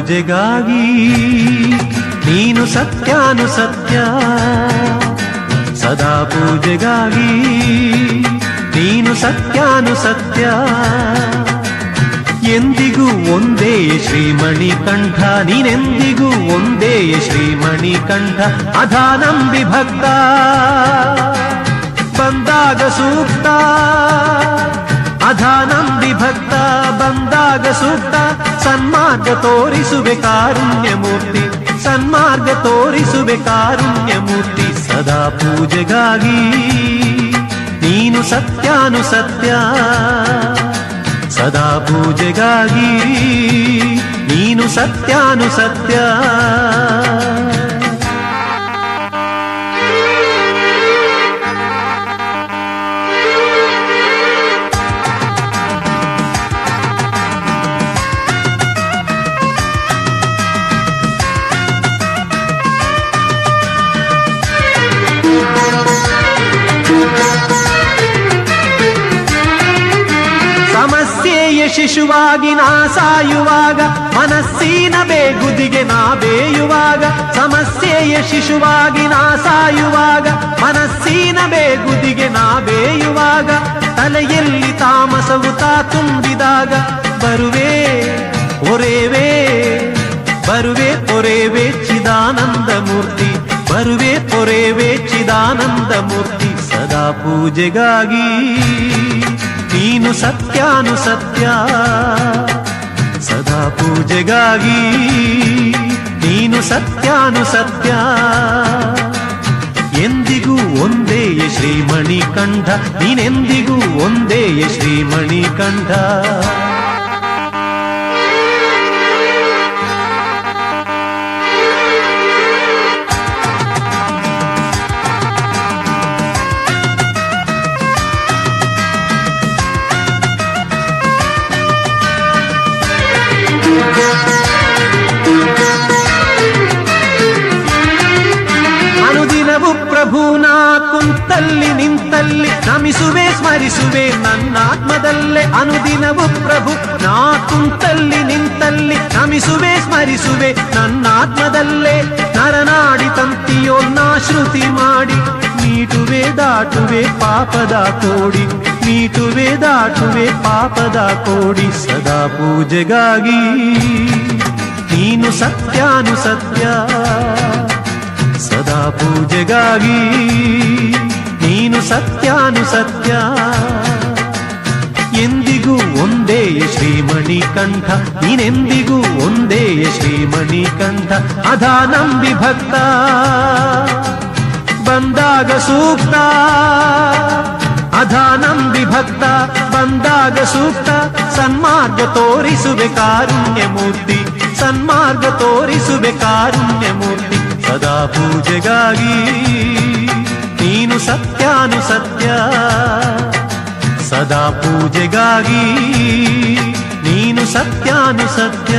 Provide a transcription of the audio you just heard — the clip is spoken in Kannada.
ಪೂಜೆಗಾಗಿ ನೀನು ಸತ್ಯಾನುಸತ್ಯ, ಸದಾ ಪೂಜೆಗಾಗಿ ನೀನು ಸತ್ಯಾನುಸತ್ಯ. ಎಂದಿಗೂ ಒಂದೇ ಶ್ರೀಮಣಿಕಂಠ, ನೀನೆಂದಿಗೂ ಒಂದೇ ಶ್ರೀಮಣಿಕಂಠ. ಅಧಾನಂಬಿ ಭಕ್ತ ಬಂದಾಗ ಸೂಕ್ತ, ಅಧಾನಂಬಿ ಭಕ್ತ ಬಂದಾಗ ಸೂಕ್ತ. ಸನ್ಮಾರ್ಗ ತೋರಿಸುವೆ ಕಾರುಣ್ಯ ಮೂರ್ತಿ, ಸನ್ಮಾರ್ಗ ತೋರಿಸುವೆ ಕಾರುಣ್ಯ ಮೂರ್ತಿ. ಸದಾ ಪೂಜೆಗಾಗಿ ನೀನು ಸತ್ಯಾನುಸತ್ಯ, ಸದಾ ಪೂಜೆಗಾಗಿ ನೀನು ಸತ್ಯಾನುಸತ್ಯ. ಸಮಸ್ಯೆಯ ಶಿಶುವಾಗಿ ನಾ ಸಾಯುವಾಗ, ಮನಸ್ಸಿನ ಬೇಗುದಿಗೆ ನಾ ಬೇಯುವಾಗ. ಸಮಸ್ಯೆಯ ಶಿಶುವಾಗಿ ನಾ ಸಾಯುವಾಗ, ಮನಸ್ಸಿನ ಬೇಗುದಿಗೆ ನಾ ಬೇಯುವಾಗ. ತಲೆಯಲ್ಲಿ ತಾಮಸವು ತಾ ತುಂಬಿದಾಗ ಬರುವೆ ಒರೆವೆ, ಬರುವೆ ಪೊರೆವೆ ಚಿದಾನಂದ ಮೂರ್ತಿ, ಬರುವೆ ಪೊರೆವೆ ಚಿದಾನಂದ ಮೂರ್ತಿ. ಸದಾ ಪೂಜೆಗಾಗಿ ನೀನು ಸತ್ಯಾನುಸತ್ಯ, ಸದಾ ಪೂಜೆಗಾಗಿ ನೀನು ಸತ್ಯಾನುಸತ್ಯ. ಎಂದಿಗೂ ಒಂದೇ ಶ್ರೀಮಣಿಕಂಠ, ನೀನೆಂದಿಗೂ ಒಂದೇ ಶ್ರೀಮಣಿಕಂಠ. ಅನುದಿನವು ಪ್ರಭುನಾ ಕುಂತಲ್ಲಿ ನಿಂತಲ್ಲಿ ನಮಿಸುವೆ ಸ್ಮರಿಸುವೆ ನನ್ನಾತ್ಮದಲ್ಲೇ. ಅನುದಿನವು ಪ್ರಭು ನಾ ಕುಂತಲ್ಲಿ ನಿಂತಲ್ಲಿ ನಮಿಸುವೆ ಸ್ಮರಿಸುವೆ ನನ್ನಾತ್ಮದಲ್ಲೇ. ನರನಾಡಿ ತಂತಿಯೋನ್ನ ಶ್ರುತಿ ಮಾಡಿ ಮೀಟುವೆ ದಾಟುವೆ ಪಾಪದ ಕೋಡಿ, ಮೀಟುವೆ ದಾಟುವೆ ಪಾಪದ ಕೋಡಿ. ಸದಾ ಪೂಜೆಗಾಗಿ ನೀನು ಸತ್ಯಾನುಸತ್ಯ, ಸದಾ ಪೂಜೆಗಾಗಿ ನೀನು ಸತ್ಯಾನುಸತ್ಯ. ಎಂದಿಗೂ ಒಂದೇ ಶ್ರೀಮಣಿಕಂಠ, ನೀನೆಂದಿಗೂ ಒಂದೇ ಶ್ರೀಮಣಿಕಂಠ. ಅಧಾನಂಬಿ ಭಕ್ತ ಬಂದಾಗ ಸೂಕ್ತ, ಅಧಾನಂಬಿ ಭಕ್ತ ಬಂದಾಗ ಸೂಕ್ತ. ಸನ್ಮಾರ್ಗ ತೋರಿಸುವೆ ಕಾರುಣ್ಯ ಮೂರ್ತಿ, ಸನ್ಮಾರ್ಗ ತೋರಿಸುವೆ ಕಾರುಣ್ಯ ಮೂರ್ತಿ. ಸದಾ ಪೂಜೆಗಾಗಿ ನೀನು ಸತ್ಯಾನುಸತ್ಯ, ಸದಾ ಪೂಜೆಗಾಗಿ ನೀನು ಸತ್ಯಾನುಸತ್ಯ.